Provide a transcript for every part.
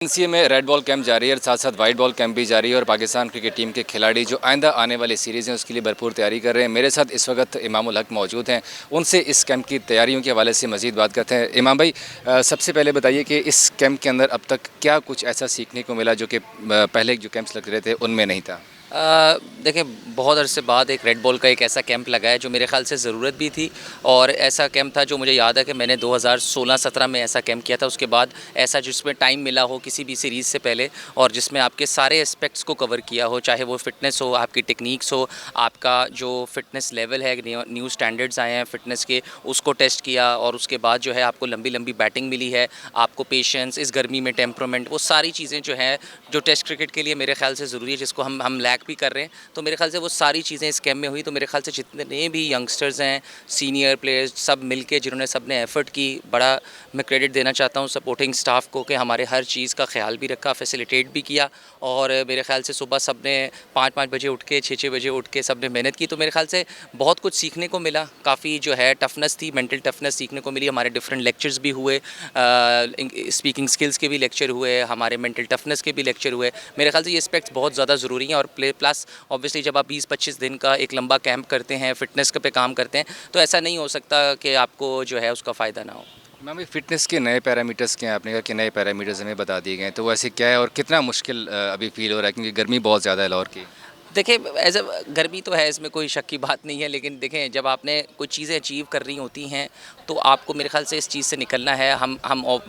NCA में red ball camp जारी है और साथ साथ वाइट बॉल कैंप भी जारी है और पाकिस्तान क्रिकेट टीम के खिलाड़ी जो आइंदा आने वाली सीरीज़ हैं उसके लिए भरपूर तैयारी कर रहे हैं। मेरे साथ इस वक्त इमामुल हक मौजूद हैं, उनसे इस कैंप की तैयारियों के हवाले से मज़ीद बात करते हैं। इमाम भाई, सबसे पहले बताइए कि इस कैंप के अंदर अब तक क्या कुछ ऐसा सीखने को मिला जो कि पहले जो कैंप्स लग रहे थे उनमें नहीं था। देखिए, बहुत अरसे बाद एक रेड बॉल का एक ऐसा कैंप लगा है जो मेरे ख़्याल से ज़रूरत भी थी। और ऐसा कैंप था जो मुझे याद है कि मैंने 2016-17 में ऐसा कैंप किया था। उसके बाद ऐसा जिसमें टाइम मिला हो किसी भी सीरीज़ से पहले और जिसमें आपके सारे एस्पेक्ट्स को कवर किया हो, चाहे वो फ़िटनेस हो, आपकी टेक्निक्स हो, आपका जो फ़िटनेस लेवल है, न्यू स्टैंडर्ड्स आए हैं फ़िटनेस के, उसको टेस्ट किया। और उसके बाद जो है आपको लंबी लंबी बैटिंग मिली है, आपको पेशेंस, इस गर्मी में टेम्परामेंट, वो सारी चीज़ें जो हैं जो टेस्ट क्रिकेट के लिए मेरे ख़्याल से ज़रूरी है, जिसको हम लैक भी कर रहे हैं। तो मेरे ख्याल से वो सारी चीज़ें इस कैंप में हुई। तो मेरे ख्याल से जितने भी यंगस्टर्स हैं, सीनियर प्लेयर्स, सब मिलके जिन्होंने सबने एफ़र्ट की, बड़ा मैं क्रेडिट देना चाहता हूँ सपोर्टिंग स्टाफ को कि हमारे हर चीज़ का ख्याल भी रखा, फैसिलिटेट भी किया। और मेरे ख्याल से सुबह सब ने 5-5 बजे उठ के, 6-6 बजे उठ के सब ने मेहनत की। तो मेरे ख्याल से बहुत कुछ सीखने को मिला। काफ़ी जो है टफनेस थी, मेंटल टफनेस सीखने को मिली। हमारे डिफरेंट लेक्चर्स भी हुए, स्पीकिंग स्किल्स के भी लेक्चर हुए, हमारे मेंटल टफनेस के भी लेक्चर हुए। मेरे ख्याल से ये एस्पेक्ट्स बहुत ज़्यादा ज़रूरी हैं। और प्लस ऑब्वियसली जब आप 20-25 दिन का एक लंबा कैंप करते हैं, फ़िटनेस पे काम करते हैं, तो ऐसा नहीं हो सकता कि आपको जो है उसका फ़ायदा ना हो। मैम, फिटनेस के नए पैरामीटर्स क्या हैं? आपने कहा कि नए पैरामीटर्स हमें बता दिए गए हैं, तो वैसे क्या है और कितना मुश्किल अभी फील हो रहा है क्योंकि गर्मी बहुत ज़्यादा है लाहौर की। देखिए, एज़ अ गर्मी तो है, इसमें कोई शक की बात नहीं है। लेकिन देखें, जब आपने कुछ चीज़ें अचीव कर रही होती हैं तो आपको मेरे ख़्याल से इस चीज़ से निकलना है। हम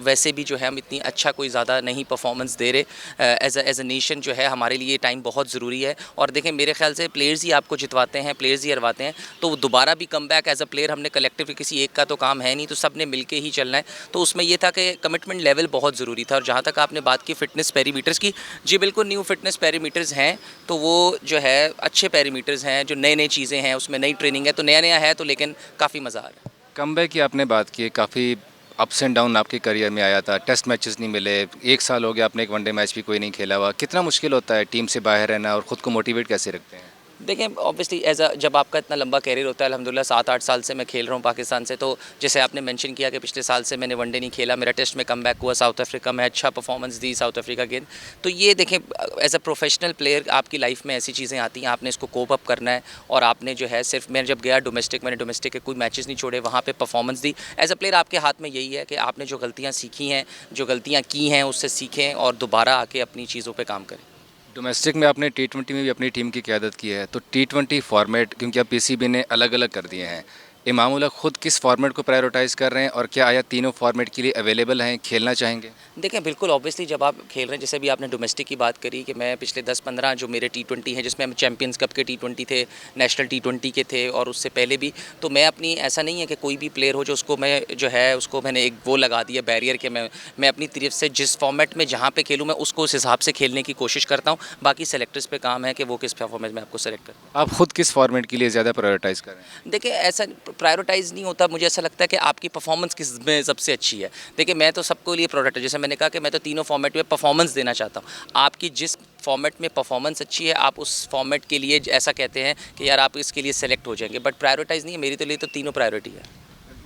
वैसे भी जो है हम इतनी अच्छा कोई ज़्यादा नहीं परफॉर्मेंस दे रहे। एज़ अ नेशन जो है हमारे लिए टाइम बहुत ज़रूरी है। और देखें, मेरे ख़्याल से प्लेयर्स ही आपको जितवाते हैं, प्लेयर्स ही हरवाते हैं। तो दोबारा भी come back as a player हमने कलेक्टिव, किसी एक का तो काम है नहीं, तो सब ने मिल के ही चलना है। तो उसमें ये था कि कमिटमेंट लेवल बहुत ज़रूरी था। और जहाँ तक आपने बात की फ़िटनेस पैरामीटर्स की, जी बिल्कुल न्यू फ़िटनेस पैरामीटर्स हैं। तो वो जो है अच्छे पैरामीटर्स हैं, जो नई नई चीज़ें हैं, उसमें नई ट्रेनिंग है, तो नया नया है, तो लेकिन काफ़ी मज़ा आ रहा है। कमबैक की आपने बात की, काफ़ी अप्स एंड डाउन आपके करियर में आया था, टेस्ट मैचेस नहीं मिले, 1 साल हो गया आपने एक वनडे मैच भी कोई नहीं खेला हुआ। कितना मुश्किल होता है टीम से बाहर रहना और ख़ुद को मोटिवेट कैसे रखते हैं? देखें, ऑब्वियसली एज़ अ जब आपका इतना लंबा कैरियर होता है, अल्हम्दुलिल्लाह 7-8 साल से मैं खेल रहा हूँ पाकिस्तान से। तो जैसे आपने मेंशन किया कि पिछले साल से मैंने वनडे नहीं खेला, मेरा टेस्ट में कमबैक हुआ, साउथ अफ्रीका में अच्छा परफॉर्मेंस दी साउथ अफ्रीका गेंद। तो ये देखें, एज़ अ प्रोफेशनल प्लेयर आपकी लाइफ में ऐसी चीज़ें आती हैं, आपने इसको कोप अप करना है। और आपने जो है सिर्फ, मैं जब गया डोमेस्टिक, मैंने डोमेस्टिक के कोई मैचेस नहीं छोड़े, वहाँ पर performance the. As a player आपके हाथ में यही है कि आपने जो गलतियाँ सीखी हैं, जो गलतियाँ की हैं, उससे सीखें और दोबारा आके अपनी चीज़ों पर काम करें। डोमेस्टिक में आपने टी20 में भी अपनी टीम की क़यादत की है, तो टी20 फॉर्मेट क्योंकि अब पीसीबी ने अलग अलग कर दिए हैं, इमामुल हक खुद किस फॉर्मेट को प्रायोरिटाइज़ कर रहे हैं और क्या आया तीनों फॉर्मेट के लिए अवेलेबल हैं, खेलना चाहेंगे? देखें, बिल्कुल ऑब्वियसली जब आप खेल रहे हैं, जैसे भी आपने डोमेस्टिक की बात करी कि मैं पिछले 10-15 जो मेरे टी20 हैं, जिसमें हम चैंपियंस कप के टी20 थे, नेशनल टी20 के थे और उससे पहले भी, तो मैं अपनी, ऐसा नहीं है कि कोई भी प्लेयर हो जो उसको मैं जो है उसको मैंने एक वो लगा दिया बैरियर कि मैं अपनी तरफ से जिस फॉर्मेट में जहाँ पे खेलूँ मैं उसको उस हिसाब से खेलने की कोशिश करता हूँ। बाकी सेलेक्टर्स पे काम है कि वो किस फॉर्मेट में आपको सेलेक्ट करें। आप खुद किस फॉर्मेट के लिए ज़्यादा प्रायोरिटाइज़ कर रहे हैं? देखिए, ऐसा प्रायोरिटाइज़ नहीं होता। मुझे ऐसा लगता है कि आपकी परफॉर्मेंस किस में सबसे अच्छी है। देखिए, मैं तो सबको लिए प्रायोरिटी, जैसे मैंने कहा कि मैं तो तीनों फॉर्मेट में परफॉर्मेंस देना चाहता हूँ। आपकी जिस फॉर्मेट में परफॉर्मेंस अच्छी है, आप उस फॉर्मेट के लिए ऐसा कहते हैं कि यार आप इसके लिए सेलेक्ट हो जाएंगे। बट प्रायोरिटाइज़ नहीं है, मेरी तो लिए तो तीनों प्रायोरिटी है।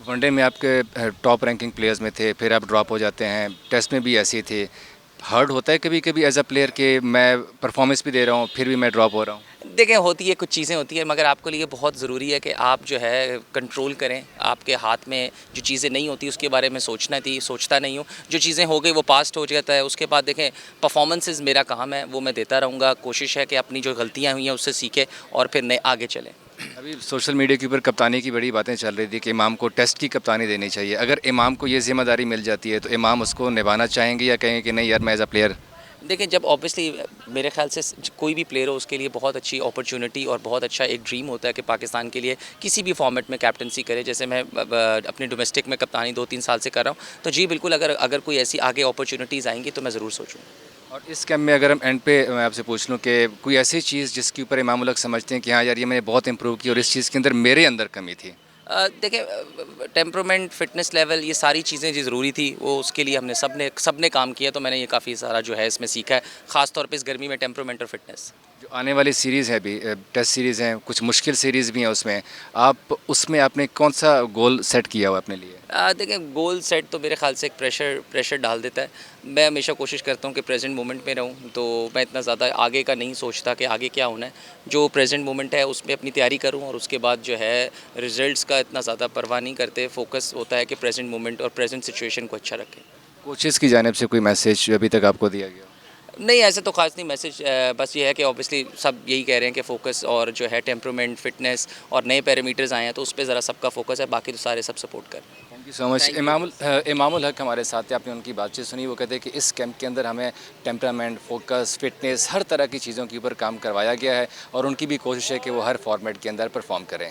वनडे में आपके टॉप रैंकिंग प्लेयर्स में थे, फिर आप ड्रॉप हो जाते हैं, टेस्ट में भी ऐसे ही थे। हर्ट होता है कभी कभी एज अ प्लेयर कि मैं परफॉर्मेंस भी दे रहा हूँ फिर भी मैं ड्रॉप हो रहा हूँ? देखिए, होती है, कुछ चीज़ें होती हैं, मगर आपके लिए बहुत ज़रूरी है कि आप जो है कंट्रोल करें। आपके हाथ में जो चीज़ें नहीं होती उसके बारे में सोचता नहीं हूँ। जो चीज़ें हो गई वो पास्ट हो जाता है। उसके बाद देखें, परफॉर्मेंसेस मेरा काम है, वो मैं देता रहूँगा। कोशिश है कि अपनी जो गलतियाँ हुई हैं उससे सीखें और फिर नए आगे चलें। अभी सोशल मीडिया के ऊपर कप्तानी की बड़ी बातें चल रही थी कि इमाम को टेस्ट की कप्तानी देनी चाहिए। अगर इमाम को ये जिम्मेदारी मिल जाती है तो इमाम उसको निभाना चाहेंगे या कहेंगे कि नहीं यार, मैं एज अ प्लेयर? देखिए, जब ऑब्वियसली मेरे ख़्याल से कोई भी प्लेयर हो उसके लिए बहुत अच्छी अपॉर्चुनिटी और बहुत अच्छा एक ड्रीम होता है कि पाकिस्तान के लिए किसी भी फॉर्मेट में कैप्टनसी करे। जैसे मैं अपने डोमेस्टिक में कप्तानी 2-3 साल से कर रहा हूँ। तो जी बिल्कुल, अगर अगर कोई ऐसी आगे अपॉर्चुनिटीज़ आएंगी तो मैं ज़रूर सोचूँगा। और इस कैम्प में अगर हम एंड पे मैं आपसे पूछ लूँ कि कोई ऐसी चीज़ जिसके ऊपर इमाम उल हक समझते हैं कि हाँ यार, ये मैंने बहुत इंप्रूव की और इस चीज़ के अंदर मेरे अंदर कमी थी? देखिए, टेम्परामेंट, फिटनेस लेवल, ये सारी चीज़ें जो ज़रूरी थी वो उसके लिए हमने सब ने काम किया। तो मैंने ये काफ़ी सारा जो है इसमें सीखा है, ख़ास तौर पे इस गर्मी में टेम्परामेंट और फिटनेस। जो आने वाली सीरीज़ है अभी टेस्ट सीरीज़ हैं, कुछ मुश्किल सीरीज़ भी हैं उसमें, आप उसमें आपने कौन सा गोल सेट किया हुआ है अपने लिए? देखिए गोल सेट तो मेरे ख़्याल से एक प्रेशर प्रेशर डाल देता है। मैं हमेशा कोशिश करता हूँ कि प्रेज़ेंट मोमेंट में रहूँ, तो मैं इतना ज़्यादा आगे का नहीं सोचता कि आगे क्या होना है। जो प्रेज़ेंट मोमेंट है उसमें अपनी तैयारी करूँ और उसके बाद जो है रिज़ल्ट्स का इतना ज़्यादा परवाह नहीं करते, फ़ोकस होता है कि प्रेज़ेंट मोमेंट और प्रेज़ेंट सिचुएशन को अच्छा रखें। कोचेज़ की जानिब से कोई मैसेज अभी तक आपको दिया गया हो? नहीं, ऐसे तो ख़ास नहीं मैसेज, बस ये है कि ऑब्वियसली सब यही कह रहे हैं कि फ़ोकस और जो है टेम्परामेंट, फ़िटनेस और नए पैरामीटर्स आए हैं, तो उस पे ज़रा सबका फ़ोकस है, बाकी तो सारे सब सपोर्ट कर रहे हैं। Thank you so much. Thank you. Imamul Haq हमारे साथ थे, आपने उनकी बातचीत सुनी। वो कहते हैं कि इस कैंप के अंदर हमें टेम्परामेंट, फोकस, फिटनेस हर तरह की चीज़ों के ऊपर काम करवाया गया है और उनकी भी कोशिश है कि वो हर फॉर्मेट के अंदर परफॉर्म करें।